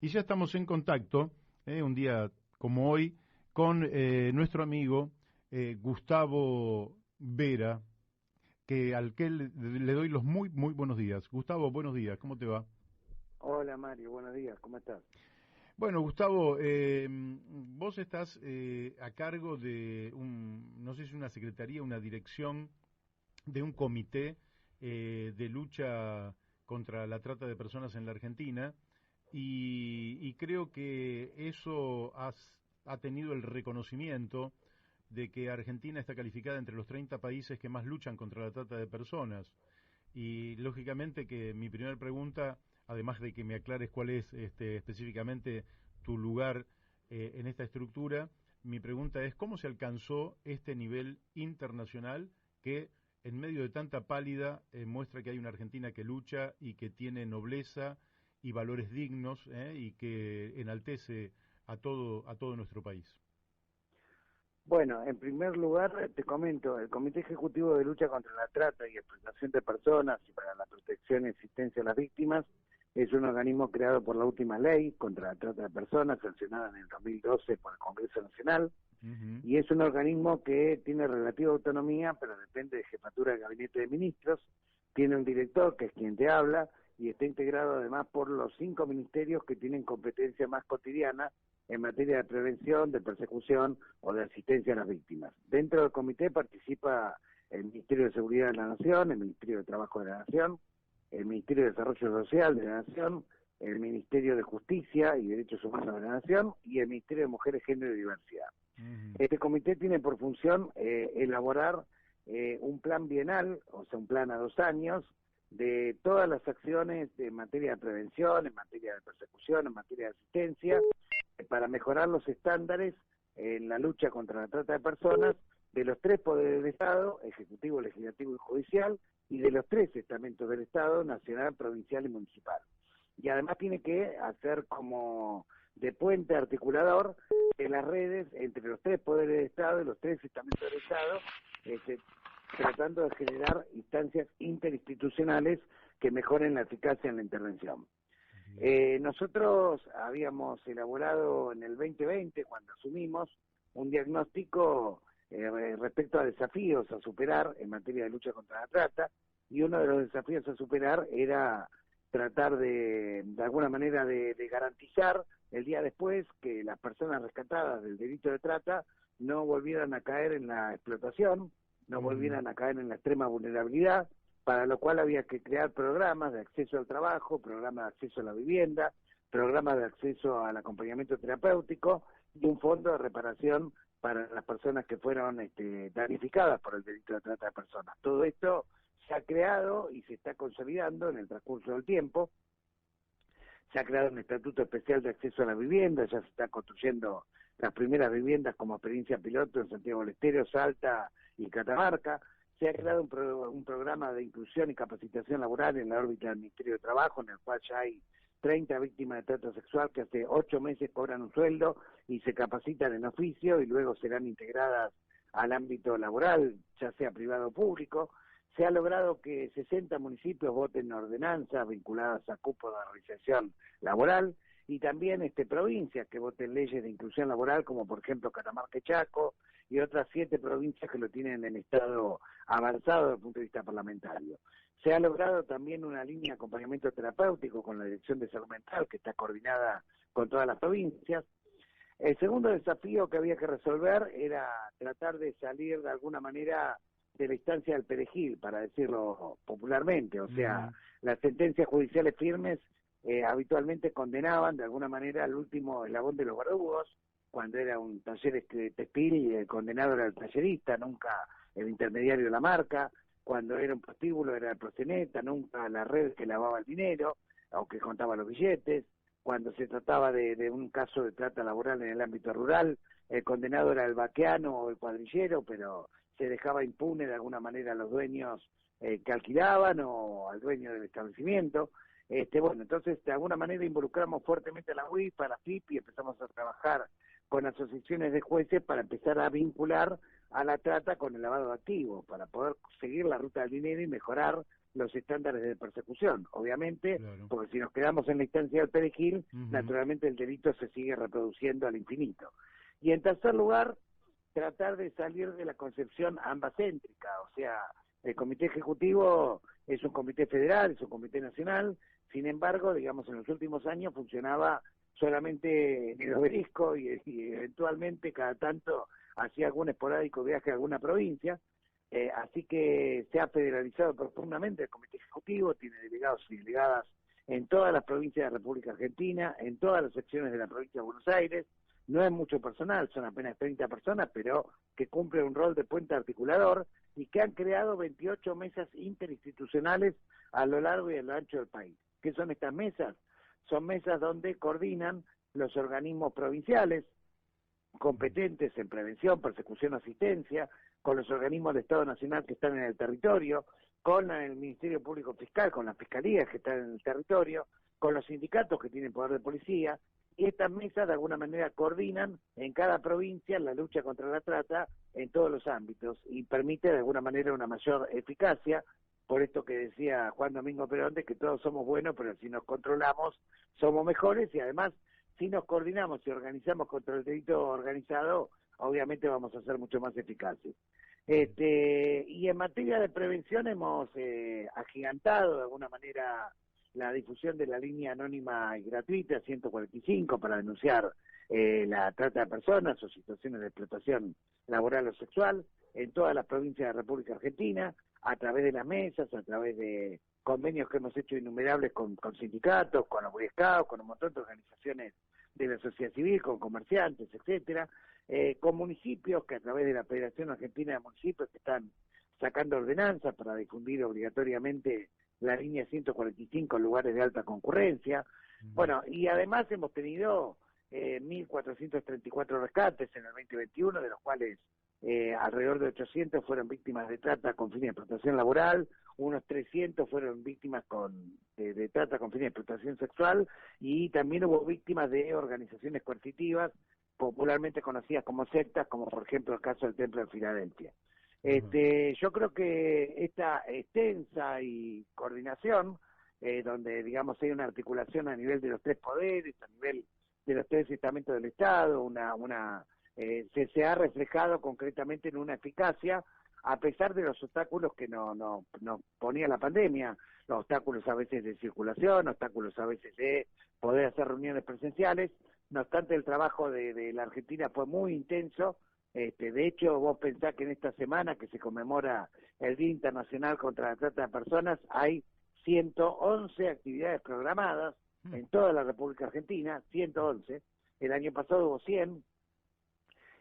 Y ya estamos en contacto, un día como hoy, con nuestro amigo Gustavo Vera, al que le doy los muy buenos días. Gustavo, buenos días, ¿cómo te va? Hola Mario, buenos días, ¿cómo estás? Bueno, Gustavo, vos estás a cargo de no sé si una secretaría, una dirección de un comité de lucha contra la trata de personas en la Argentina. Y creo que eso ha tenido el reconocimiento de que Argentina está calificada entre los 30 países que más luchan contra la trata de personas. Y lógicamente que mi primera pregunta, además de que me aclares cuál es específicamente tu lugar en esta estructura, mi pregunta es cómo se alcanzó este nivel internacional que en medio de tanta pálida muestra que hay una Argentina que lucha y que tiene nobleza y valores dignos, y que enaltece a todo nuestro país. Bueno, en primer lugar te comento, el Comité Ejecutivo de Lucha contra la Trata y Explotación de Personas y para la Protección y Asistencia a las Víctimas es un organismo creado por la última ley contra la trata de personas, sancionada en el 2012 por el Congreso Nacional, Ujú. y es un organismo que tiene relativa autonomía, pero depende de jefatura del Gabinete de Ministros, tiene un director que es quien te habla, y está integrado además por los 5 ministerios que tienen competencia más cotidiana en materia de prevención, de persecución o de asistencia a las víctimas. Dentro del comité participa el Ministerio de Seguridad de la Nación, el Ministerio de Trabajo de la Nación, el Ministerio de Desarrollo Social de la Nación, el Ministerio de Justicia y Derechos Humanos de la Nación y el Ministerio de Mujeres, Género y Diversidad. Ujú. Este comité tiene por función elaborar un plan bienal, o sea, un plan a 2 años, de todas las acciones en materia de prevención, en materia de persecución, en materia de asistencia, para mejorar los estándares en la lucha contra la trata de personas de los 3 poderes del Estado, Ejecutivo, Legislativo y Judicial, y de los 3 estamentos del Estado, nacional, provincial y municipal. Y además tiene que hacer como de puente articulador de las redes entre los 3 poderes del Estado y los 3 estamentos del Estado, este, tratando de generar instancias interinstitucionales que mejoren la eficacia en la intervención. Bien. Nosotros habíamos elaborado en el 2020, cuando asumimos, un diagnóstico respecto a desafíos a superar en materia de lucha contra la trata, y uno de los desafíos a superar era tratar de alguna manera de garantizar el día después que las personas rescatadas del delito de trata no volvieran a caer en la explotación, no Ujú. volvieran a caer en la extrema vulnerabilidad, para lo cual había que crear programas de acceso al trabajo, programas de acceso a la vivienda, programas de acceso al acompañamiento terapéutico y un fondo de reparación para las personas que fueron damnificadas por el delito de trata de personas. Todo esto se ha creado y se está consolidando en el transcurso del tiempo. Se ha creado un estatuto especial de acceso a la vivienda, ya se está construyendo las primeras viviendas como experiencia piloto en Santiago del Estero, Salta y Catamarca. Se ha creado un programa de inclusión y capacitación laboral en la órbita del Ministerio de Trabajo, en el cual ya hay 30 víctimas de trata sexual que hace 8 meses cobran un sueldo y se capacitan en oficio y luego serán integradas al ámbito laboral, ya sea privado o público. Se ha logrado que 60 municipios voten ordenanzas vinculadas a cupos de realización laboral y también provincias que voten leyes de inclusión laboral, como por ejemplo Catamarca y Chaco, y otras 7 provincias que lo tienen en estado avanzado desde el punto de vista parlamentario. Se ha logrado también una línea de acompañamiento terapéutico con la Dirección de Salud Mental, que está coordinada con todas las provincias. El segundo desafío que había que resolver era tratar de salir de alguna manera de la instancia del perejil, para decirlo popularmente, o sea, Ujú. las sentencias judiciales firmes habitualmente condenaban de alguna manera al último eslabón de los verdugos, cuando era un taller textil y el condenado era el tallerista, nunca el intermediario de la marca, cuando era un prostíbulo era el proxeneta, nunca la red que lavaba el dinero o que contaba los billetes, cuando se trataba de un caso de trata laboral en el ámbito rural, el condenado era el vaqueano o el cuadrillero, pero se dejaba impune de alguna manera a los dueños que alquilaban o al dueño del establecimiento. Bueno, entonces de alguna manera involucramos fuertemente a la UIF, a la FIP y empezamos a trabajar con asociaciones de jueces para empezar a vincular a la trata con el lavado de activos, para poder seguir la ruta del dinero y mejorar los estándares de persecución. Obviamente, Claro. porque si nos quedamos en la instancia del perejil, Ujú. naturalmente el delito se sigue reproduciendo al infinito. Y en tercer lugar, tratar de salir de la concepción ambacéntrica, o sea, el comité ejecutivo es un comité federal, es un comité nacional, sin embargo, digamos, en los últimos años funcionaba solamente en el obelisco y eventualmente cada tanto hacía algún esporádico viaje a alguna provincia, así que se ha federalizado profundamente el comité ejecutivo, tiene delegados y delegadas en todas las provincias de la República Argentina, en todas las secciones de la provincia de Buenos Aires. No es mucho personal, son apenas 30 personas, pero que cumplen un rol de puente articulador y que han creado 28 mesas interinstitucionales a lo largo y a lo ancho del país. ¿Qué son estas mesas? Son mesas donde coordinan los organismos provinciales competentes en prevención, persecución, asistencia, con los organismos del Estado Nacional que están en el territorio, con el Ministerio Público Fiscal, con las fiscalías que están en el territorio, con los sindicatos que tienen poder de policía, y estas mesas de alguna manera coordinan en cada provincia la lucha contra la trata en todos los ámbitos y permite de alguna manera una mayor eficacia, por esto que decía Juan Domingo Perón, de que todos somos buenos, pero si nos controlamos somos mejores y además si nos coordinamos y organizamos contra el delito organizado, obviamente vamos a ser mucho más eficaces. Y en materia de prevención hemos agigantado de alguna manera la difusión de la línea anónima y gratuita 145 para denunciar la trata de personas o situaciones de explotación laboral o sexual en todas las provincias de la República Argentina, a través de las mesas, a través de convenios que hemos hecho innumerables con sindicatos, con los Boy Scouts, con un montón de organizaciones de la sociedad civil, con comerciantes, etcétera, con municipios que a través de la Federación Argentina de Municipios que están sacando ordenanzas para difundir obligatoriamente la línea 145 en lugares de alta concurrencia. Bueno, y además hemos tenido 1.434 rescates en el 2021, de los cuales alrededor de 800 fueron víctimas de trata con fines de explotación laboral, unos 300 fueron víctimas de trata con fines de explotación sexual y también hubo víctimas de organizaciones coercitivas, popularmente conocidas como sectas, como por ejemplo el caso del Templo de Filadelfia. Yo creo que esta extensa y coordinación, donde digamos hay una articulación a nivel de los tres poderes, a nivel de los tres estamentos del Estado, se ha reflejado concretamente en una eficacia, a pesar de los obstáculos que nos ponía la pandemia, los obstáculos a veces de circulación, obstáculos a veces de poder hacer reuniones presenciales. No obstante, el trabajo de la Argentina fue muy intenso. De hecho, vos pensás que en esta semana que se conmemora el Día Internacional contra la Trata de Personas, hay 111 actividades programadas en toda la República Argentina, 111. El año pasado hubo 100.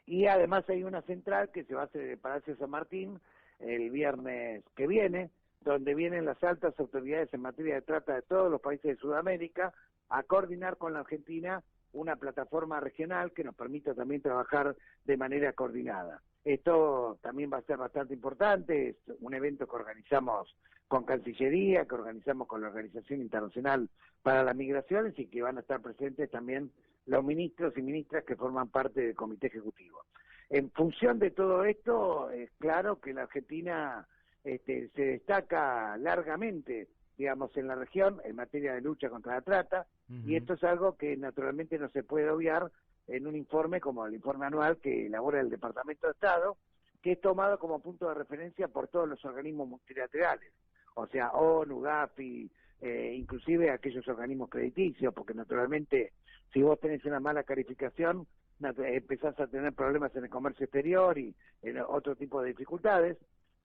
Y además hay una central que se va a hacer en el Palacio San Martín el viernes que viene, donde vienen las altas autoridades en materia de trata de todos los países de Sudamérica a coordinar con la Argentina una plataforma regional que nos permita también trabajar de manera coordinada. Esto también va a ser bastante importante, es un evento que organizamos con Cancillería, que organizamos con la Organización Internacional para las Migraciones y que van a estar presentes también los ministros y ministras que forman parte del Comité Ejecutivo. En función de todo esto, es claro que la Argentina se destaca largamente, digamos, en la región en materia de lucha contra la trata, y esto es algo que naturalmente no se puede obviar en un informe como el informe anual que elabora el Departamento de Estado, que es tomado como punto de referencia por todos los organismos multilaterales, o sea, ONU, Gafi, inclusive aquellos organismos crediticios, porque naturalmente si vos tenés una mala calificación, empezás a tener problemas en el comercio exterior y en otro tipo de dificultades.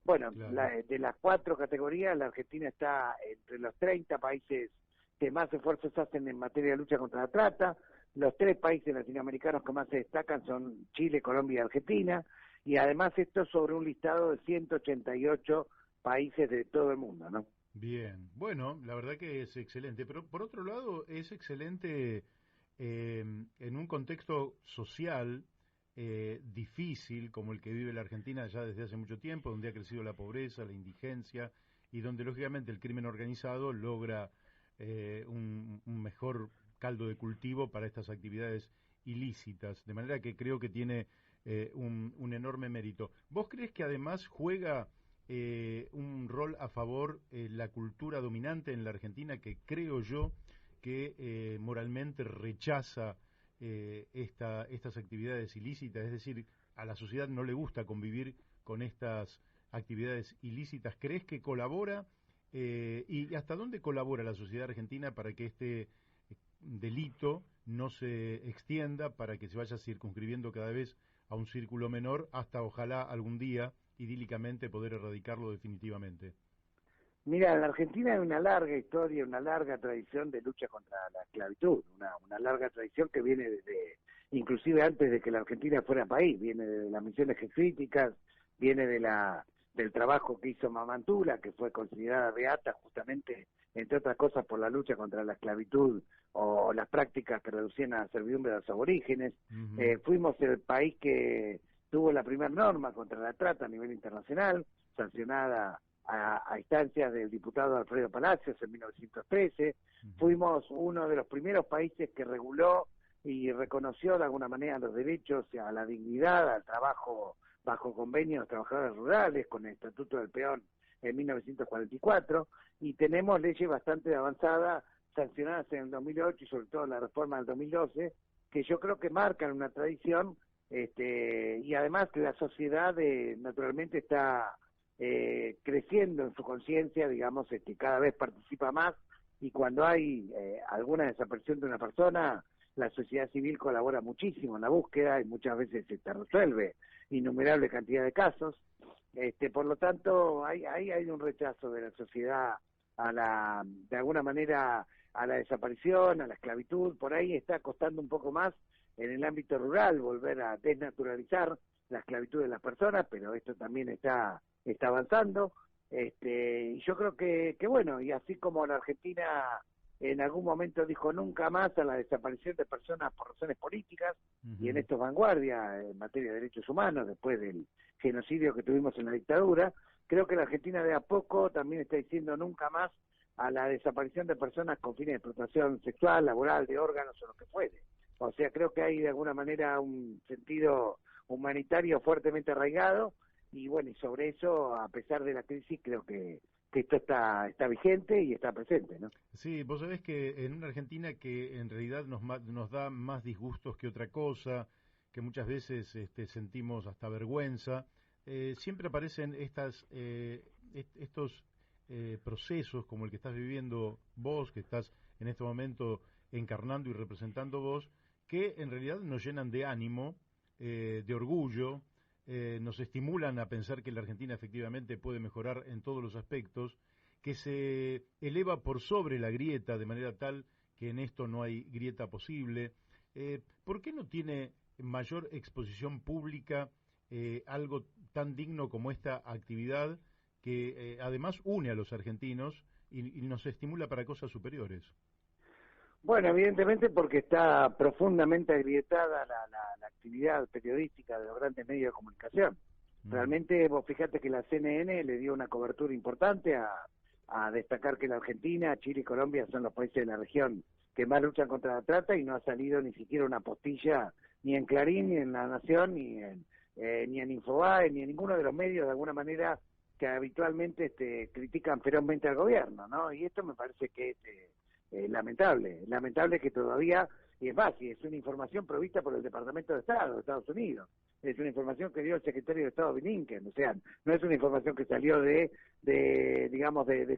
Bueno, claro. De las 4 categorías, la Argentina está entre los 30 países que más esfuerzos hacen en materia de lucha contra la trata. Los 3 países latinoamericanos que más se destacan son Chile, Colombia y Argentina, y además esto sobre un listado de 188 países de todo el mundo, ¿no? Bien, bueno, la verdad que es excelente, pero por otro lado es excelente en un contexto social difícil como el que vive la Argentina ya desde hace mucho tiempo, donde ha crecido la pobreza, la indigencia y donde lógicamente el crimen organizado logra un mejor caldo de cultivo para estas actividades ilícitas, de manera que creo que tiene un enorme mérito. ¿Vos crees que además juega un rol a favor la cultura dominante en la Argentina, que creo yo que moralmente rechaza estas actividades ilícitas? Es decir, a la sociedad no le gusta convivir con estas actividades ilícitas. ¿Crees que colabora? ¿Y hasta dónde colabora la sociedad argentina para que este delito no se extienda, para que se vaya circunscribiendo cada vez a un círculo menor, hasta ojalá algún día, idílicamente, poder erradicarlo definitivamente? Mira, en la Argentina hay una larga historia, una larga tradición de lucha contra la esclavitud, una larga tradición que viene desde, inclusive antes de que la Argentina fuera país, viene de las misiones jesuíticas, viene del trabajo que hizo Mamantula, que fue considerada beata justamente, entre otras cosas, por la lucha contra la esclavitud o las prácticas que reducían a la servidumbre de los aborígenes. Fuimos el país que tuvo la primera norma contra la trata a nivel internacional, sancionada a instancias del diputado Alfredo Palacios en 1913. Fuimos uno de los primeros países que reguló y reconoció de alguna manera los derechos a la dignidad, al trabajo bajo convenio de los trabajadores rurales, con el Estatuto del Peón en 1944, y tenemos leyes bastante avanzadas, sancionadas en el 2008 y sobre todo en la reforma del 2012, que yo creo que marcan una tradición, y además que la sociedad naturalmente está creciendo en su conciencia, digamos, cada vez participa más, y cuando hay alguna desaparición de una persona, la sociedad civil colabora muchísimo en la búsqueda y muchas veces se resuelve innumerable cantidad de casos. Por lo tanto, hay un rechazo de la sociedad de alguna manera, a la desaparición, a la esclavitud. Por ahí está costando un poco más en el ámbito rural volver a desnaturalizar la esclavitud de las personas, pero esto también está avanzando. Y yo creo que bueno, y así como la Argentina en algún momento dijo nunca más a la desaparición de personas por razones políticas, y en esto vanguardia en materia de derechos humanos, después del genocidio que tuvimos en la dictadura, creo que la Argentina de a poco también está diciendo nunca más a la desaparición de personas con fines de explotación sexual, laboral, de órganos o lo que fuere. O sea, creo que hay de alguna manera un sentido humanitario fuertemente arraigado, y bueno, y sobre eso, a pesar de la crisis, creo que esto está vigente y está presente, ¿no? Sí, vos sabés que en una Argentina que en realidad nos da más disgustos que otra cosa, que muchas veces sentimos hasta vergüenza, siempre aparecen estos procesos como el que estás viviendo vos, que estás en este momento encarnando y representando vos, que en realidad nos llenan de ánimo, de orgullo, nos estimulan a pensar que la Argentina efectivamente puede mejorar en todos los aspectos, que se eleva por sobre la grieta de manera tal que en esto no hay grieta posible. ¿Por qué no tiene mayor exposición pública algo tan digno como esta actividad que además une a los argentinos y nos estimula para cosas superiores? Bueno, evidentemente porque está profundamente agrietada la actividad periodística de los grandes medios de comunicación. Realmente, vos fíjate que la CNN le dio una cobertura importante a destacar que la Argentina, Chile y Colombia son los países de la región que más luchan contra la trata, y no ha salido ni siquiera una postilla ni en Clarín, ni en La Nación, ni en Infobae, ni en ninguno de los medios de alguna manera que habitualmente critican ferozmente al gobierno, ¿no? Y esto me parece que es lamentable que todavía, y es más, y es una información provista por el Departamento de Estado de Estados Unidos, es una información que dio el secretario de Estado Blinken, o sea, no es una información que salió de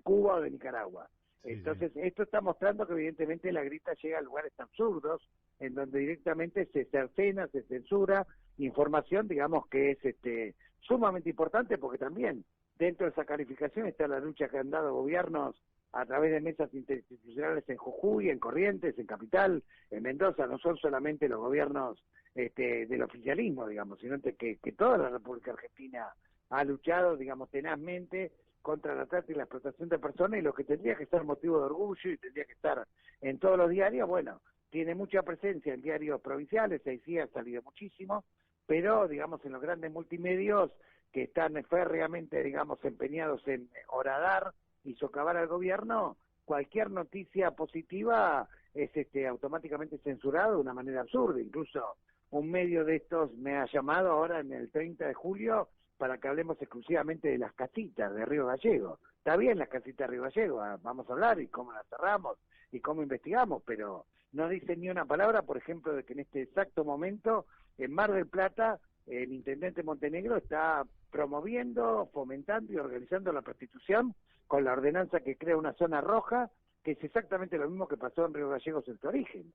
Cuba o de Nicaragua. Sí, entonces, sí. Esto está mostrando que evidentemente la grieta llega a lugares absurdos, en donde directamente se cercena, se censura información, digamos, que es sumamente importante, porque también dentro de esa calificación está la lucha que han dado gobiernos a través de mesas interinstitucionales en Jujuy, en Corrientes, en Capital, en Mendoza. No son solamente los gobiernos del oficialismo, digamos, sino que toda la República Argentina ha luchado, digamos, tenazmente contra la trata y la explotación de personas, y lo que tendría que ser motivo de orgullo y tendría que estar en todos los diarios, bueno, tiene mucha presencia en diarios provinciales, ahí sí ha salido muchísimo, pero, digamos, en los grandes multimedios que están férreamente, digamos, empeñados en horadar y socavar al gobierno, cualquier noticia positiva es automáticamente censurado de una manera absurda. Incluso un medio de estos me ha llamado ahora en el 30 de julio para que hablemos exclusivamente de las casitas de Río Gallegos. Está bien las casitas de Río Gallegos, vamos a hablar y cómo las cerramos y cómo investigamos, pero no dice ni una palabra, por ejemplo, de que en este exacto momento en Mar del Plata el intendente Montenegro está promoviendo, fomentando y organizando la prostitución con la ordenanza que crea una zona roja, que es exactamente lo mismo que pasó en Río Gallegos en su origen.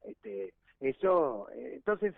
Entonces,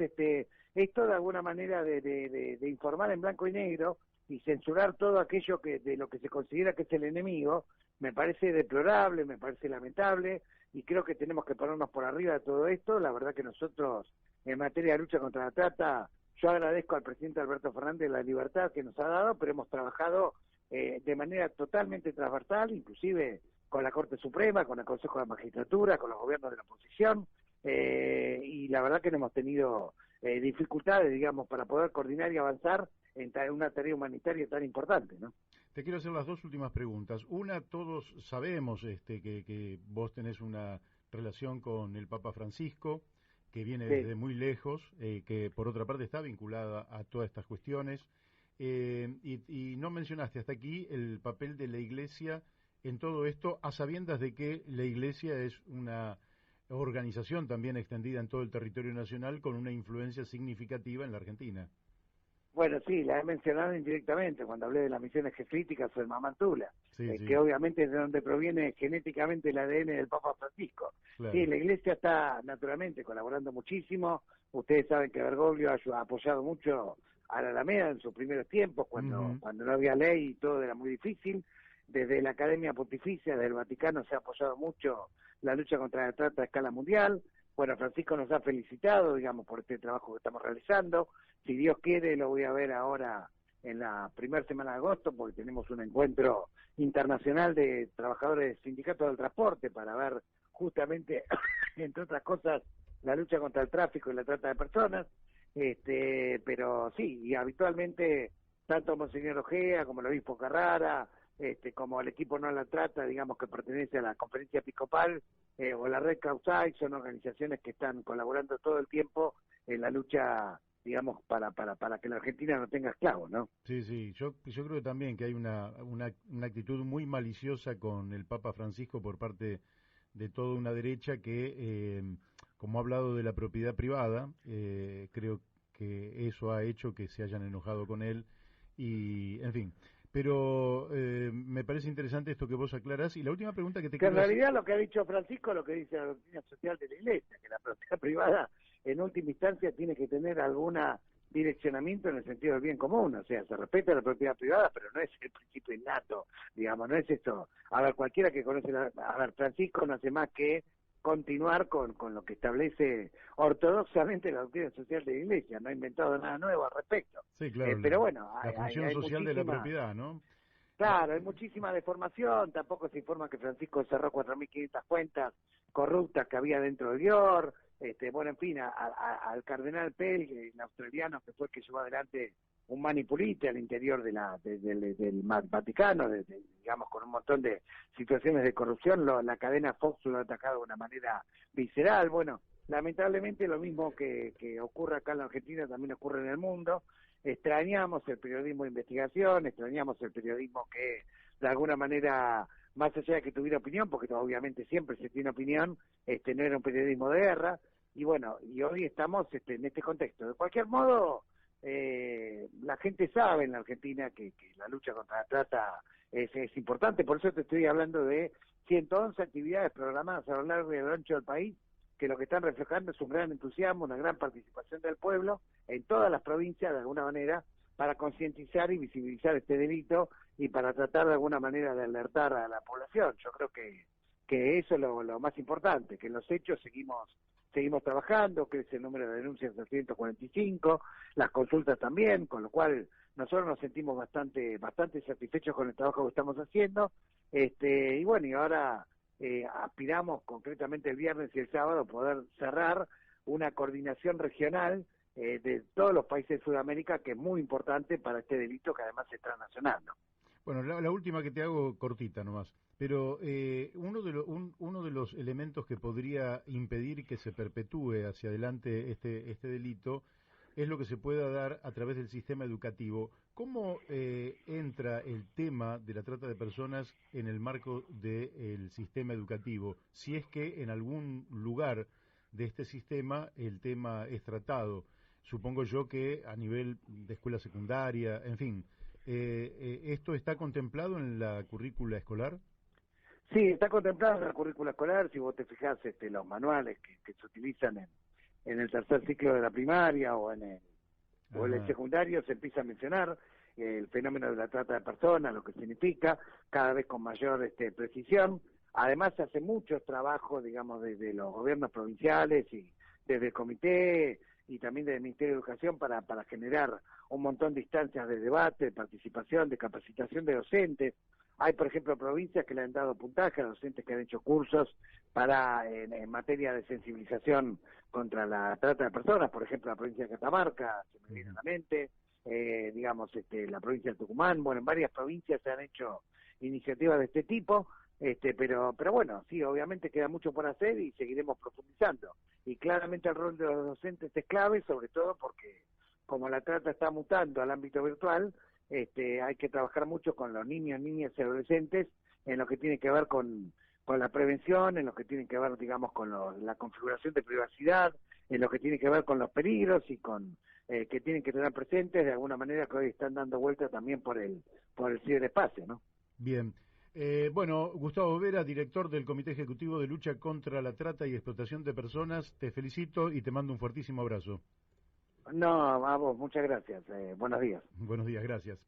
esto de alguna manera de informar en blanco y negro y censurar todo aquello que de lo que se considera que es el enemigo, me parece deplorable, me parece lamentable, y creo que tenemos que ponernos por arriba de todo esto. La verdad que nosotros, en materia de lucha contra la trata, yo agradezco al presidente Alberto Fernández la libertad que nos ha dado, pero hemos trabajado de manera totalmente transversal, inclusive con la Corte Suprema, con el Consejo de Magistratura, con los gobiernos de la oposición, y la verdad que no hemos tenido dificultades, digamos, para poder coordinar y avanzar en una tarea humanitaria tan importante, ¿no? Te quiero hacer las dos últimas preguntas. Una, todos sabemos que vos tenés una relación con el Papa Francisco, que viene Sí. desde muy lejos, que por otra parte está vinculada a todas estas cuestiones. Y no mencionaste hasta aquí el papel de la Iglesia en todo esto, a sabiendas de que la Iglesia es una organización también extendida en todo el territorio nacional con una influencia significativa en la Argentina. Bueno, sí, la he mencionado indirectamente cuando hablé de las misiones jefríticas o el Mamantula, Sí, sí, que obviamente es de donde proviene genéticamente el ADN del Papa Francisco. claro. Sí, la Iglesia está naturalmente colaborando muchísimo. Ustedes saben que Bergoglio ha apoyado mucho a la Alameda en sus primeros tiempos, cuando no había ley y todo era muy difícil. Desde la Academia Pontificia del Vaticano se ha apoyado mucho la lucha contra la trata a escala mundial. Bueno, Francisco nos ha felicitado, digamos, por este trabajo que estamos realizando. Si Dios quiere, lo voy a ver ahora en la primera semana de agosto, porque tenemos un encuentro internacional de trabajadores del sindicato del transporte para ver justamente, entre otras cosas, la lucha contra el tráfico y la trata de personas. Pero sí, y habitualmente, tanto Monseñor Ojea como el obispo Carrara, como el equipo No a la Trata, digamos, que pertenece a la conferencia episcopal, o la Red Causay, son organizaciones que están colaborando todo el tiempo en la lucha, digamos, para que la Argentina no tenga esclavos, ¿no? Sí, sí, yo creo también que hay una actitud muy maliciosa con el Papa Francisco por parte de toda una derecha que, como ha hablado de la propiedad privada, creo que eso ha hecho que se hayan enojado con él y, en fin. Pero me parece interesante esto que vos aclarás. Y la última pregunta que te Que en quiero hacer... realidad lo que ha dicho Francisco es lo que dice la doctrina social de la Iglesia, que la propiedad privada en última instancia tiene que tener alguna direccionamiento en el sentido del bien común, o sea, se respeta la propiedad privada, pero no es el principio innato, digamos, no es esto. A ver, cualquiera que conoce a ver, Francisco no hace más que continuar con lo que establece ortodoxamente la doctrina social de la Iglesia, no ha inventado nada nuevo al respecto. Sí, claro, Pero bueno, la función hay social de la muchísima... propiedad, ¿no? Claro, hay muchísima deformación, tampoco se informa que Francisco cerró 4.500 cuentas corruptas que había dentro del IOR, bueno, en fin, al cardenal Pell, el australiano, que fue el que llevó adelante un manipulite al interior del Vaticano, digamos, con un montón de situaciones de corrupción, la cadena Fox lo ha atacado de una manera visceral. Bueno, lamentablemente lo mismo que ocurre acá en la Argentina también ocurre en el mundo. Extrañamos el periodismo de investigación, extrañamos el periodismo que de alguna manera, más allá de que tuviera opinión, porque obviamente siempre se tiene opinión, no era un periodismo de guerra, y bueno, y hoy estamos en este contexto. De cualquier modo, la gente sabe en la Argentina que la lucha contra la trata es importante, por eso te estoy hablando de 111 actividades programadas a lo largo y a lo ancho del país, que lo que están reflejando es un gran entusiasmo, una gran participación del pueblo en todas las provincias de alguna manera para concientizar y visibilizar este delito y para tratar de alguna manera de alertar a la población. Yo creo que eso es lo más importante, que en los hechos seguimos trabajando, crece el número de denuncias a 145, las consultas también, con lo cual nosotros nos sentimos bastante satisfechos con el trabajo que estamos haciendo, y bueno, y ahora aspiramos concretamente el viernes y el sábado poder cerrar una coordinación regional de todos los países de Sudamérica, que es muy importante para este delito que además es transnacional, ¿no? Bueno, la última que te hago cortita nomás, pero uno de los elementos que podría impedir que se perpetúe hacia adelante este delito es lo que se pueda dar a través del sistema educativo. ¿Cómo entra el tema de la trata de personas en el marco del sistema educativo? Si es que en algún lugar de este sistema el tema es tratado. Supongo yo que a nivel de escuela secundaria, en fin. ¿Esto está contemplado en la currícula escolar? Sí, está contemplado en la currícula escolar. Si vos te fijás, los manuales que se utilizan en el tercer ciclo de la primaria o en el Ajá. secundario, se empieza a mencionar el fenómeno de la trata de personas, lo que significa, cada vez con mayor precisión. Además, se hace muchos trabajos, digamos, desde los gobiernos provinciales y desde el comité y también desde el Ministerio de Educación para generar un montón de instancias de debate, de participación, de capacitación de docentes. Hay, por ejemplo, provincias que le han dado puntaje a docentes que han hecho cursos para en materia de sensibilización contra la trata de personas, por ejemplo, la provincia de Catamarca, se me viene a Ujú. la mente, digamos, la provincia de Tucumán, bueno, en varias provincias se han hecho iniciativas de este tipo, pero bueno, sí, obviamente queda mucho por hacer y seguiremos profundizando. Y claramente el rol de los docentes es clave, sobre todo porque como la trata está mutando al ámbito virtual, hay que trabajar mucho con los niños, niñas y adolescentes en lo que tiene que ver con la prevención, en lo que tiene que ver, digamos, con la configuración de privacidad, en lo que tiene que ver con los peligros y con que tienen que tener presentes de alguna manera que hoy están dando vuelta también por el ciberespacio, ¿no? Bien. Bueno, Gustavo Vera, director del Comité Ejecutivo de Lucha contra la Trata y Explotación de Personas, te felicito y te mando un fuertísimo abrazo. No, a vos, muchas gracias. Buenos días. Buenos días, gracias.